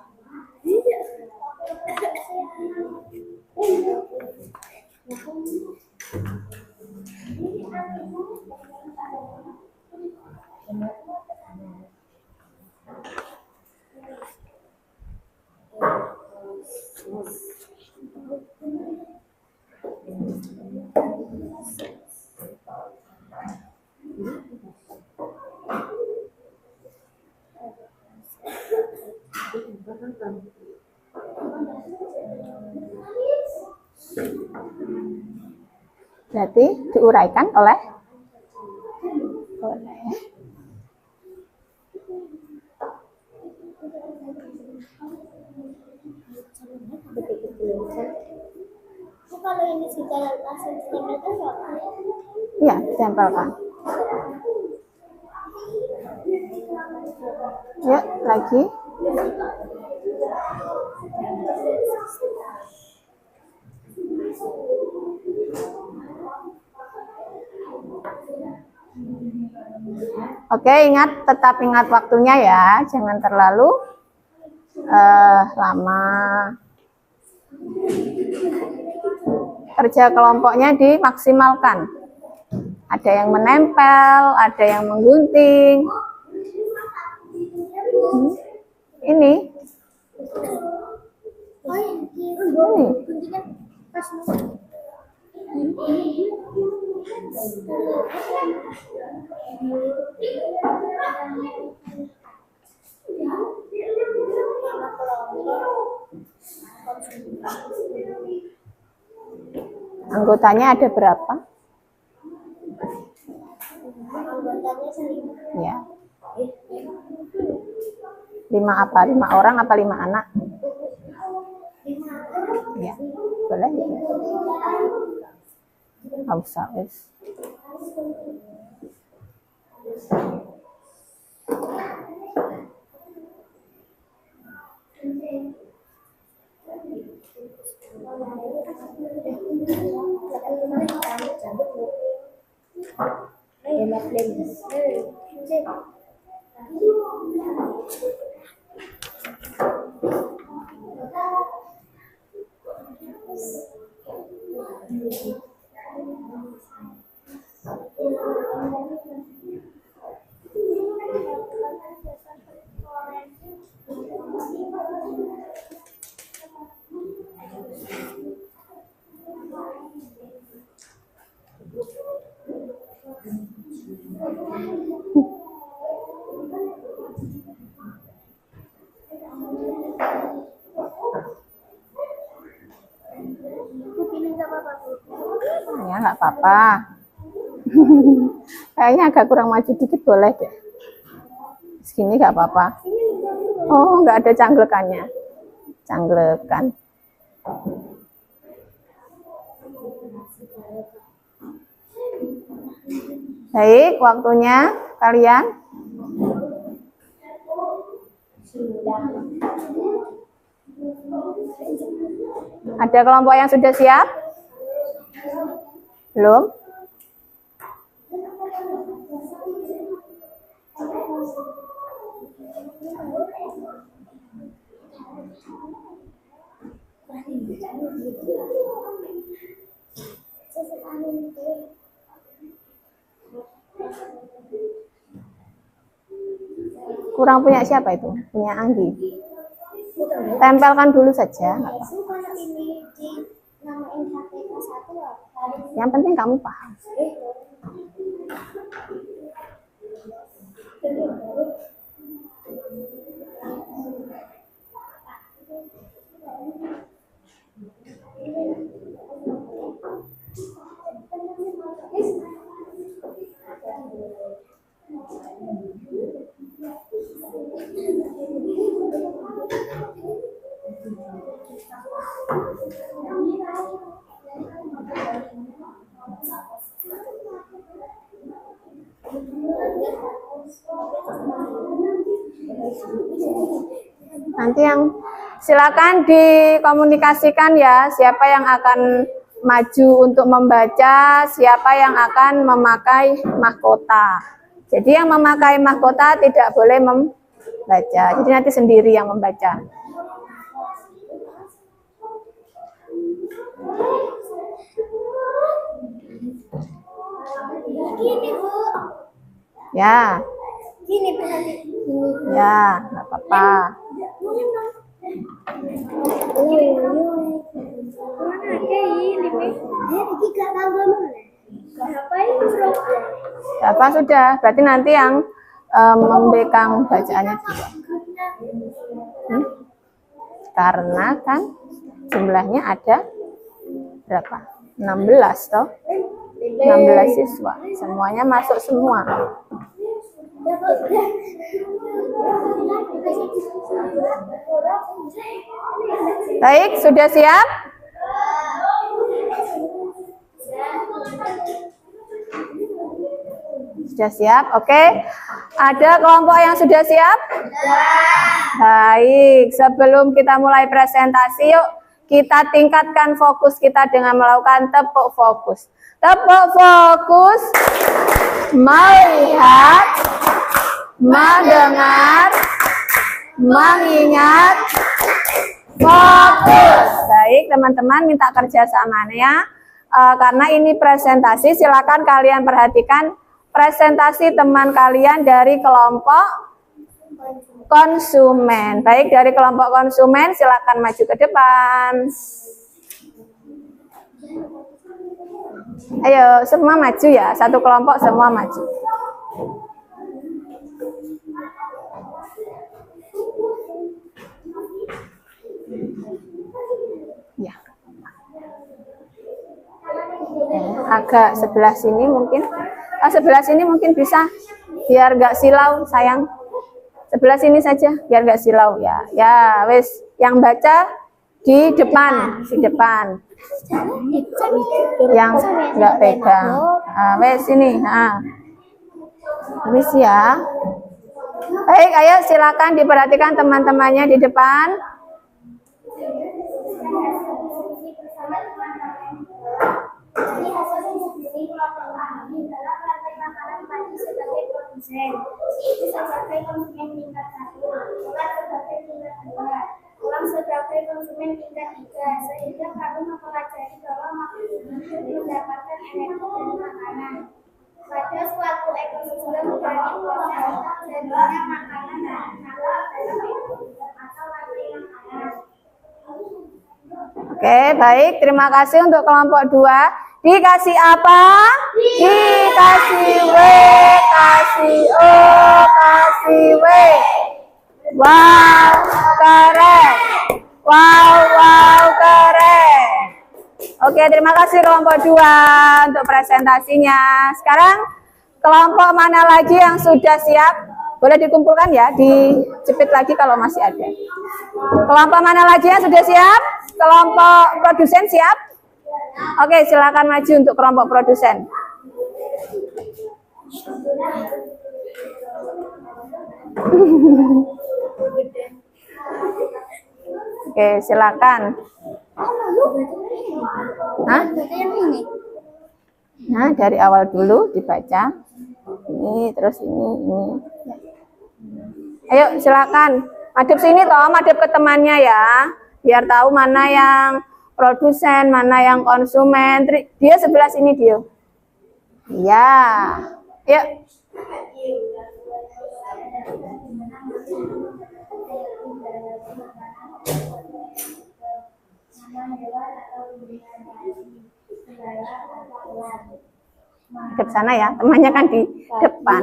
Berarti diuraikan oleh Kalau ini sudah langsung ditempelkan nggak? ya, ditempelkan. Ya, lagi. Oke, tetap ingat waktunya ya, jangan terlalu lama. Kerja kelompoknya dimaksimalkan. Ada yang menempel, ada yang menggunting. Ini. Ini. Anggotanya ada berapa? Ya. 5 apa? 5 orang apa 5 anak? Ya, boleh. Nggak usah, wes. Ya, nggak apa-apa. Kayaknya agak kurang maju dikit boleh deh. Segini nggak apa-apa. Oh, nggak ada canglekannya. Canglekan. Baik, waktunya kalian. Ada kelompok yang sudah siap? Belum? Kurang punya siapa itu? Punya Anggi. Tempelkan dulu saja. Nggak apa-apa. Yang penting kamu paham. Nanti yang silakan dikomunikasikan ya, siapa yang akan maju untuk membaca, siapa yang akan memakai mahkota. Jadi yang memakai mahkota tidak boleh membaca. Jadi nanti sendiri yang membaca. Gini, Bu. Ya. Gini, berarti. Ya, nggak apa-apa. Apa sudah? Berarti nanti yang membekang bacaannya juga. Karena kan jumlahnya ada berapa? 16 toh. 16 siswa. Semuanya masuk semua. Baik, sudah siap? Sudah siap? Oke. Ada kelompok yang sudah siap? Baik, sebelum kita mulai presentasi, yuk kita tingkatkan fokus kita dengan melakukan tepuk fokus. Tepuk fokus, melihat, mendengar, mengingat, fokus. Baik, teman-teman minta kerjasamanya. Karena ini presentasi, silakan kalian perhatikan presentasi teman kalian dari kelompok konsumen. Baik, dari kelompok konsumen silakan maju ke depan. Ayo, semua maju ya. Satu kelompok semua maju. Ya. Agak sebelah sini mungkin. Sebelah sini mungkin bisa. Biar nggak silau, sayang. Sebelah sini saja, biar nggak silau ya. Ya, wes. Yang baca di depan, di depan. Yang nggak pegang. Wes sini. Wes ya. Baik, ayo silakan diperhatikan teman-temannya di depan. Jadi hasilnya seperti ini dalam rantai makanan pagi produsen, si ibu sebagai konsumen tingkat 1, ular sebagai tingkat 2, ulang sebagai konsumen tingkat 3, sehingga kami mempelajari bahwa manusia mendapatkan energi dari makanan. Pada suatu ekosistem dari proses terjadinya makanan dan maka adalah ekosistem atau rantai makanan. Oke, baik. Terima kasih untuk kelompok 2. Dikasih apa? Dikasih W, kasih O, kasih W. Wow, keren. Wow, keren. Oke, terima kasih kelompok 2 untuk presentasinya. Sekarang kelompok mana lagi yang sudah siap? Boleh dikumpulkan ya, dijepit lagi kalau masih ada. Kelompok mana lagi yang sudah siap? Kelompok produsen siap? Oke, silakan maju untuk kelompok produsen. Oke, silakan. Hah? Nah, dari awal dulu dibaca. Ini, terus ini. Ayo, silakan. Madep sini toh, madep ke temannya ya. Biar tahu mana yang produsen, mana yang konsumen. Dia sebelah sini dia. Iya. Yuk. Ke sana ya, temannya kan di depan.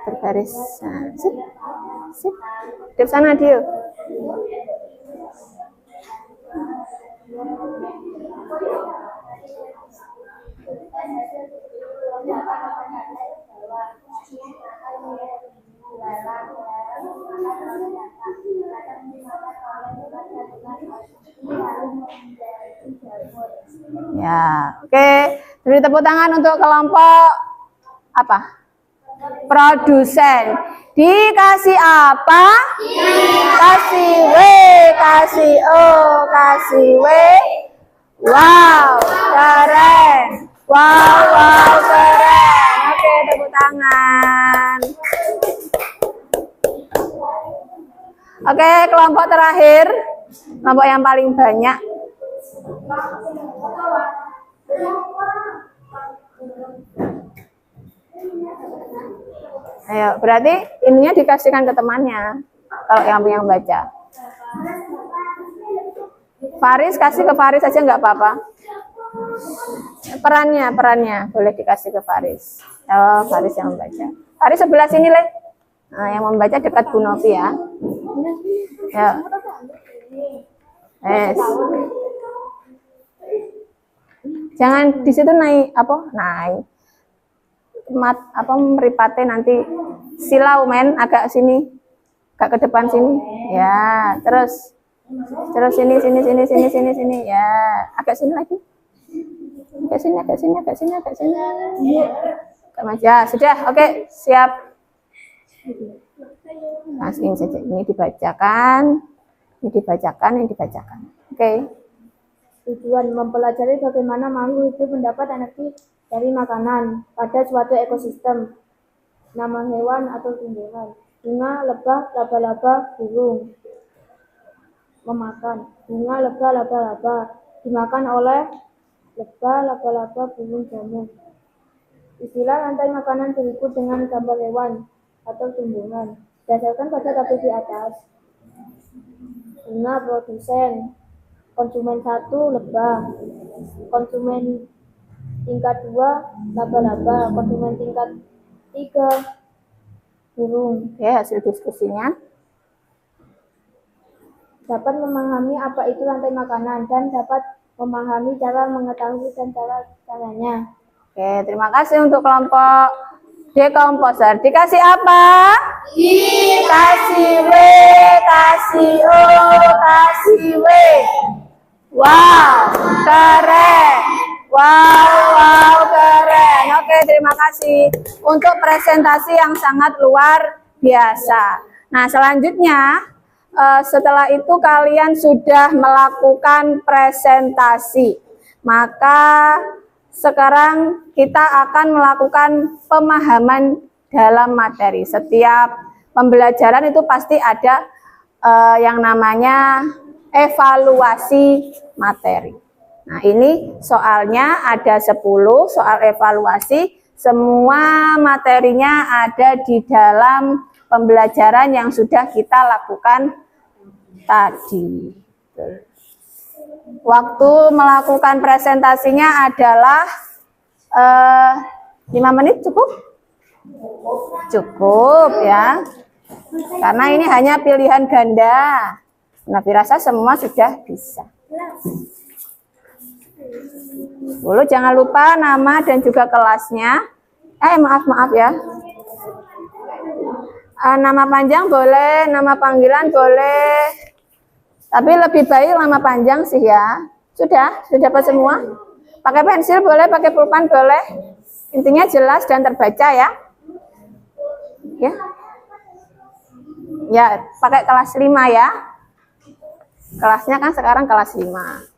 Berbaris. Nah, sip. Sip. Di sana dia. Ya, oke. Beri tepuk tangan untuk kelompok apa? Produsen. Dikasih apa? Kasih W, kasih O, kasih W. Wow, keren. Wow, keren. Oke, tepuk tangan. Oke, kelompok terakhir. Kelompok yang paling banyak. Ayo, berarti ininya dikasihkan ke temannya. Kalau yang baca. Faris, kasih ke Faris aja nggak apa-apa. Perannya boleh dikasih ke Faris. Oh, Faris yang membaca. Faris sebelah sini, Le. Nah, yang membaca dekat Bu Novi ya. Ya. Yes. Jangan di situ naik meripate nanti silau agak sini, agak ke depan sini. Ya, terus sini ya, agak sini lagi. Agak sini. Ya, sudah. Oke, siap. Langsung saja ini dibacakan. Oke. Tujuan mempelajari bagaimana makhluk hidup mendapat energi dari makanan pada suatu ekosistem. Nama hewan atau tumbuhan. Bunga, lebah, laba-laba, burung. Memakan. Bunga, lebah, laba-laba. Dimakan oleh lebah, laba-laba, burung, jamur. Istilah rantai makanan berikut dengan gambar hewan atau tumbuhan. Berdasarkan pada tabel di atas. Bunga produsen. Konsumen 1 lebah, konsumen tingkat 2 laba-laba, konsumen tingkat 3 burung. Oke, hasil diskusinya. Dapat memahami apa itu rantai makanan dan dapat memahami cara mengetahui dan caranya. Oke, terima kasih untuk kelompok dekomposer. Dikasih apa? Dikasih W, kasih O, kasih W. Wow, keren. Wow, keren. Oke, terima kasih untuk presentasi yang sangat luar biasa. Nah, selanjutnya setelah itu kalian sudah melakukan presentasi. Maka sekarang kita akan melakukan pemahaman dalam materi. Setiap pembelajaran itu pasti ada yang namanya evaluasi materi. Nah, ini soalnya ada 10 soal evaluasi. Semua materinya ada di dalam pembelajaran yang sudah kita lakukan tadi. Waktu melakukan presentasinya adalah 5 menit cukup? Cukup ya. Karena ini hanya pilihan ganda. Nabi rasa semua sudah bisa. Dulu jangan lupa nama dan juga kelasnya. Maaf ya. Nama panjang boleh, nama panggilan boleh. Tapi lebih baik nama panjang sih ya. Sudah dapat semua. Pakai pensil boleh, pakai pulpen boleh. Intinya jelas dan terbaca ya. Ya. Ya, pakai kelas 5 ya. Kelasnya kan sekarang kelas 5.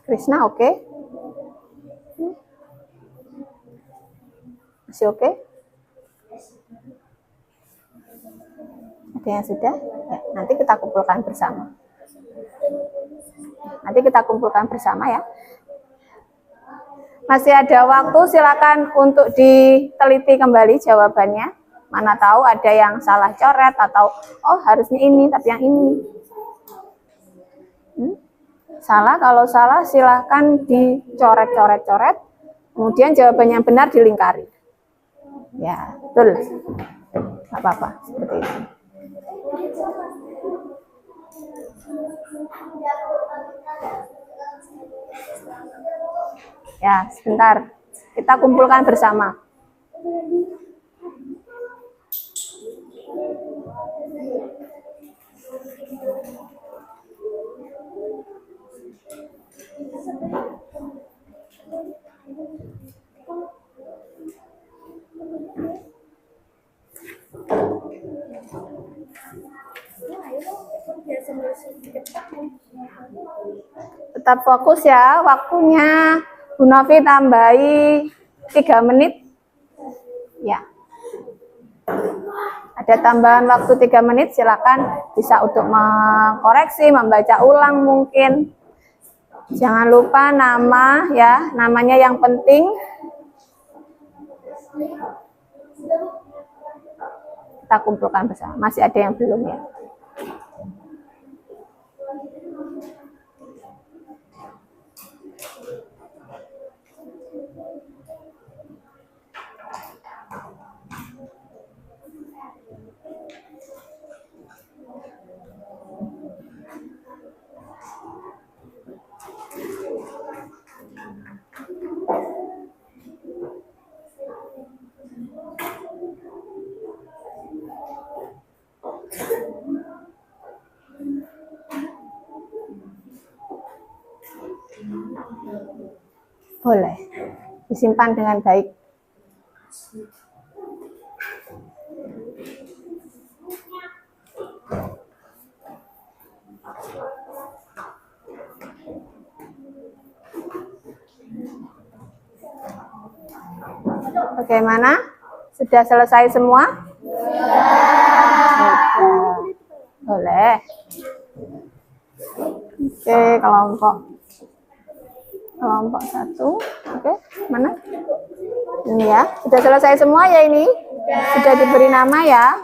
Krishna oke? Masih oke? Ada yang sudah? Ya, nanti kita kumpulkan bersama. Nanti kita kumpulkan bersama ya. Masih ada waktu, silakan untuk diteliti kembali jawabannya. Mana tahu ada yang salah coret atau harusnya ini tapi yang ini. Salah, kalau salah silahkan dicoret-coret-coret, kemudian jawaban yang benar dilingkari. Ya, betul. Nggak apa-apa, seperti itu. Ya, sebentar. Kita kumpulkan bersama. Tetap fokus ya waktunya. Bu Novi tambahi 3 menit. Ya. Ada tambahan waktu 3 menit, silakan bisa untuk mengkoreksi, membaca ulang mungkin. Jangan lupa nama ya, namanya yang penting. Kita kumpulkan bersama. Masih ada yang belum ya? Boleh disimpan dengan baik. Bagaimana? Sudah selesai semua? Sudah. Boleh. Oke, kelompok 1. Oke, mana? Ini ya. Sudah selesai semua ya ini? Sudah diberi nama ya?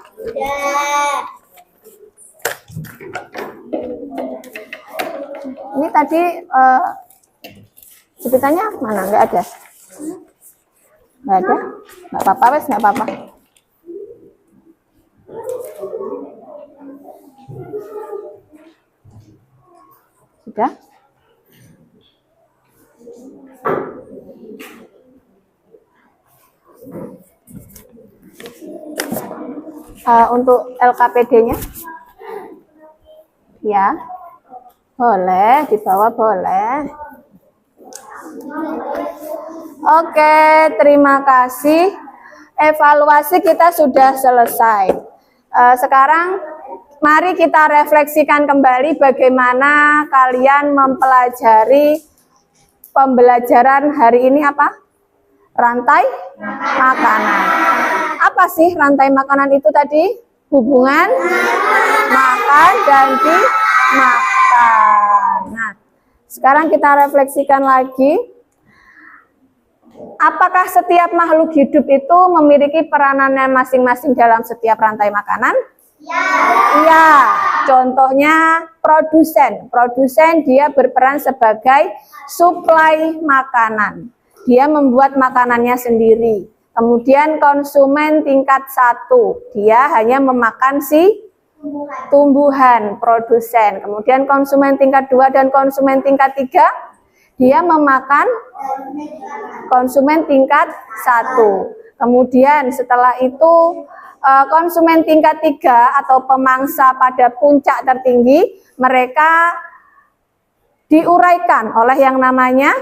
Ini tadi sebutannya mana? Enggak ada. Enggak ada? Enggak apa-apa, wes, enggak apa-apa. Sudah? Untuk LKPD-nya? Ya. Boleh, dibawa boleh. Oke, terima kasih. Evaluasi kita sudah selesai. Sekarang mari kita refleksikan kembali bagaimana kalian mempelajari pembelajaran hari ini apa? Rantai makanan. Apa sih rantai makanan itu tadi? Hubungan makan dan dimakan. Nah, sekarang kita refleksikan lagi. Apakah setiap makhluk hidup itu memiliki peranannya masing-masing dalam setiap rantai makanan? Iya. Contohnya produsen. Produsen dia berperan sebagai suplai makanan. Dia membuat makanannya sendiri. Kemudian konsumen tingkat 1, dia hanya memakan si tumbuhan, produsen. Kemudian konsumen tingkat 2 dan konsumen tingkat 3, dia memakan konsumen tingkat 1. Kemudian setelah itu konsumen tingkat 3 atau pemangsa pada puncak tertinggi, mereka diuraikan oleh yang namanya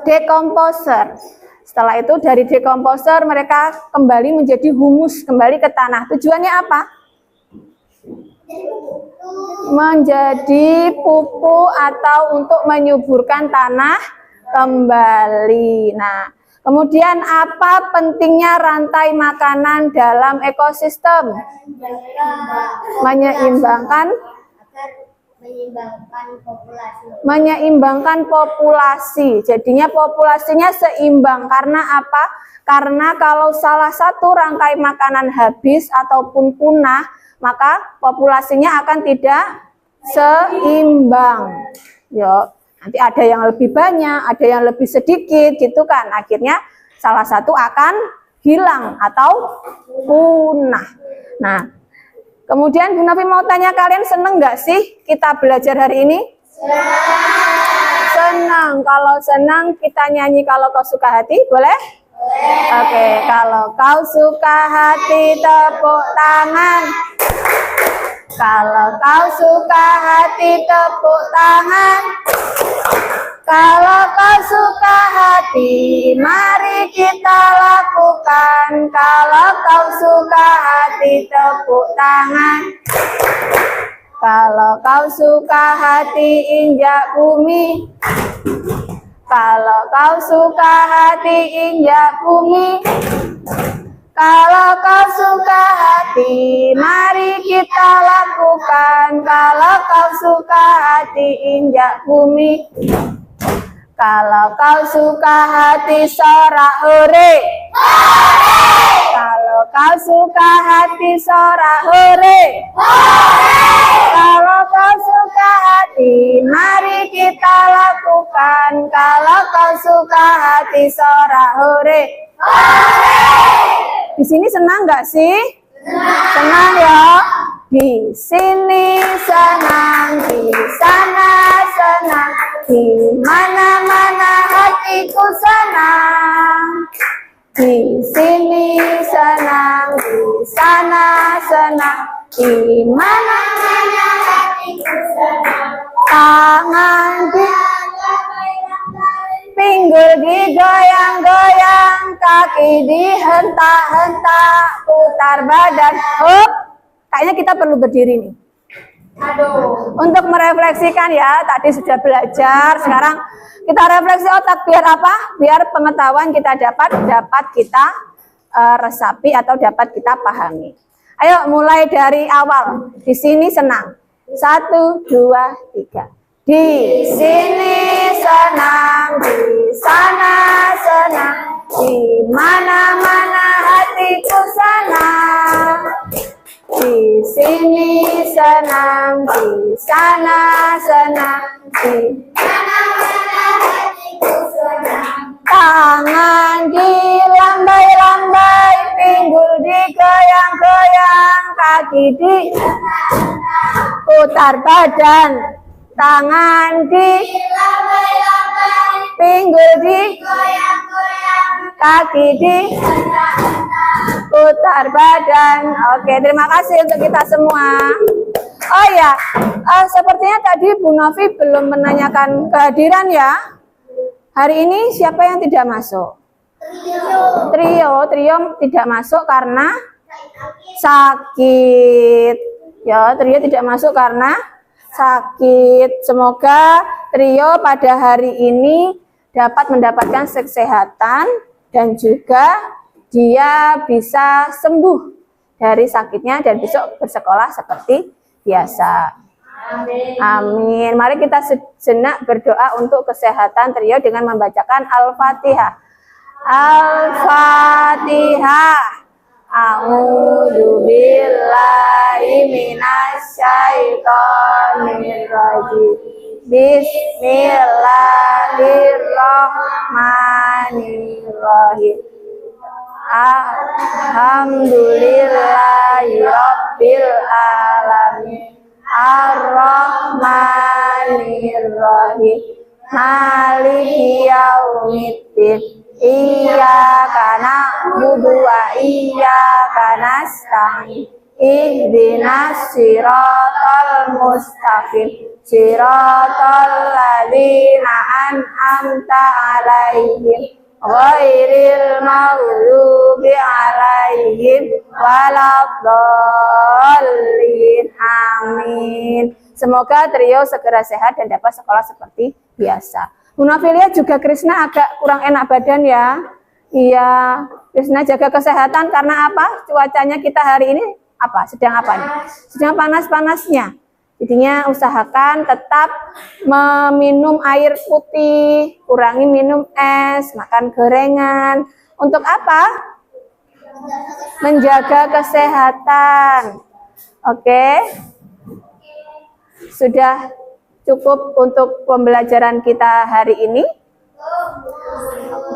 dekomposer. Setelah itu dari dekomposer mereka kembali menjadi humus, kembali ke tanah. Tujuannya apa? Menjadi pupuk atau untuk menyuburkan tanah kembali. Nah, kemudian apa pentingnya rantai makanan dalam ekosistem? Menyeimbangkan populasi. Jadinya populasinya seimbang. Karena apa? Karena kalau salah satu rangkai makanan habis ataupun punah, maka populasinya akan tidak seimbang. Yo, nanti ada yang lebih banyak, ada yang lebih sedikit, gitu kan. Akhirnya salah satu akan hilang atau punah. Nah, kemudian Bu Novi mau tanya, kalian seneng nggak sih kita belajar hari ini? Senang. Kalau senang kita nyanyi kalau kau suka hati, boleh? Oke, kalau kau suka hati tepuk tangan. Kalau kau suka hati tepuk tangan. Kalau kau suka hati, mari kita lakukan. Kalau kau suka hati tepuk tangan. Kalau kau suka hati injak bumi. Kalau kau suka hati injak bumi. Kalau kau suka hati, mari kita lakukan. Kalau kau suka hati injak bumi. Kalau kau suka hati sorak hore. Kalau kau suka hati sorak hore. Kalau kau suka hati, mari kita lakukan. Kalau kau suka hati sorak hore. Di sini senang nggak sih? Senang ya. Di sini senang, di sana senang, di mana-mana hatiku senang. Di sini senang, di sana senang, di mana-mana hatiku senang. Tangan di pinggul digoyang-goyang, kaki dihentak-hentak, putar badan. Hop. Kayaknya kita perlu berdiri nih. Aduh. Untuk merefleksikan ya, tadi sudah belajar, sekarang kita refleksi otak biar apa? Biar pengetahuan kita dapat kita resapi atau dapat kita pahami. Ayo mulai dari awal. Di sini senang. 1, 2, 3. Di sini senang, di sana senang, di mana-mana hatiku senang. Di sini senang, di sana senang, di mana-mana hatiku senang. Tangan dilambai-lambai, pinggul digoyang-goyang, kaki diputar badan. Tangan dilambai-lambai, pinggul digoyang-goyang, kaki diputar badan. Oke, terima kasih untuk kita semua. Oh ya, sepertinya tadi Bu Novi belum menanyakan kehadiran ya. Hari ini siapa yang tidak masuk? Trio tidak masuk karena sakit. Ya, trio tidak masuk karena sakit. Semoga trio pada hari ini dapat mendapatkan kesehatan dan juga dia bisa sembuh dari sakitnya dan besok bersekolah seperti biasa. Amin. Mari kita sejenak berdoa untuk kesehatan trio dengan membacakan Al-Fatihah. Al-Fatihah. A'udzu billahi minasyaitonir rajim. Bismillahirrahmanirrahim. Alhamdulillahirabbil alamin. Ar-Rahmanir-Rahim. Maliki yaumiddin. Iyyaka na'budu wa iyyaka nasta'in. Ihdinas siratal mustaqim. Siratal ladzina an'amta 'alaihim ghairil maghdubi 'alaihim waladdallin. Amin. Semoga trio segera sehat dan dapat sekolah seperti biasa. Bu Novilia juga Krisna agak kurang enak badan ya. Iya, Krisna jaga kesehatan karena apa? Cuacanya kita hari ini apa? Sedang apa nih? Sedang panas-panasnya. Jadinya usahakan tetap meminum air putih, kurangi minum es, makan gorengan. Untuk apa? Menjaga kesehatan. Oke. Sudah cukup untuk pembelajaran kita hari ini.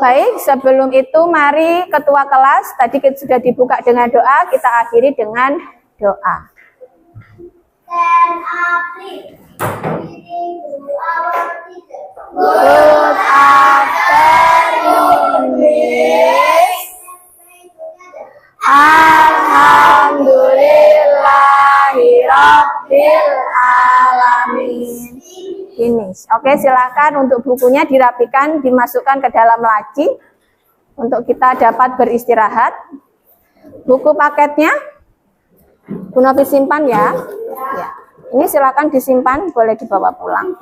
Baik, sebelum itu mari ketua kelas, tadi sudah dibuka dengan doa, kita akhiri dengan doa. Stand up, please. Reading to our teacher. Good afternoon, Miss. Alhamdulillahirabbil alamin. Finish. Oke, silakan untuk bukunya dirapikan, dimasukkan ke dalam laci untuk kita dapat beristirahat. Buku paketnya Bu Novi simpan ya. Ya. Ini silakan disimpan, boleh dibawa pulang.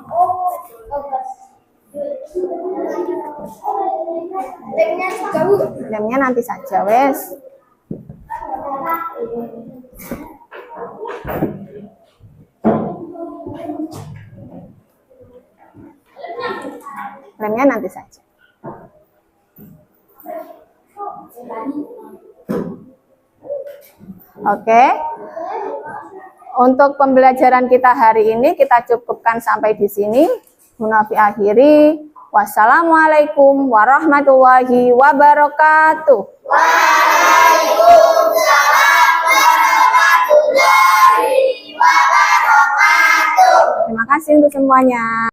Lemnya nanti saja, wes. Lemnya nanti saja. Oke. Untuk pembelajaran kita hari ini kita cukupkan sampai di sini. Munafi akhiri. Wassalamualaikum warahmatullahi wabarakatuh. Waalaikumsalam warahmatullahi wabarakatuh. Terima kasih untuk semuanya.